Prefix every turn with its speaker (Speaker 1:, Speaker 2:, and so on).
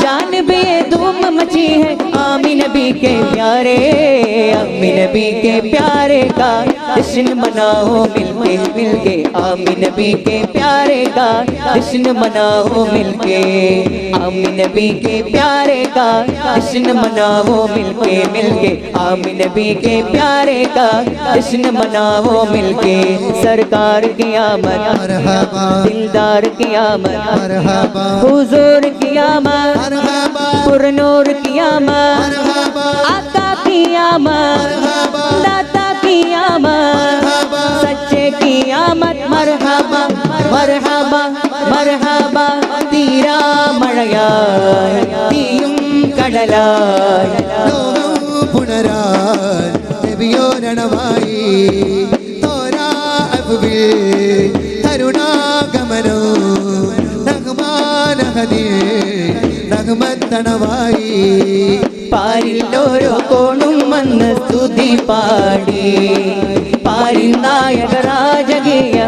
Speaker 1: जानबे धूम मची है आमी नबी के प्यारे, आमी नबी के प्यारे का जश्न मनाओ मिलके मिलके, आमी नबी के प्यारे का जश्न मनाओ मिलके, आमी नबी के प्यारे का जश्न मनाओ मिलके मिलके, आमी नबी के प्यारे का जश्न मनाओ मिलके। सरकार की आमद
Speaker 2: मरहबा,
Speaker 1: दिलदार की आमद
Speaker 2: मरहबा,
Speaker 1: हुजूर की आमद
Speaker 2: मरहबा,
Speaker 1: पुरनूर की आमद
Speaker 2: मरहबा,
Speaker 1: आका की आमद दाता की आमद सच्चे की आमद। मरहबा मरहबा मरहबा തീരാ മഴയായി തീയും കടലായി
Speaker 2: ലോകം പുണരാൻ നബിയോരണമായി തോരാ അബ്ബിൽ കരുണാഗമനോ നഗ്മാനഹദി നഗ്മത്തണവായി
Speaker 1: പാരിൽ ഓരോ കോണും വന്ന് സ്തുതി പാടി പാരിൽ നായകരാജകീയ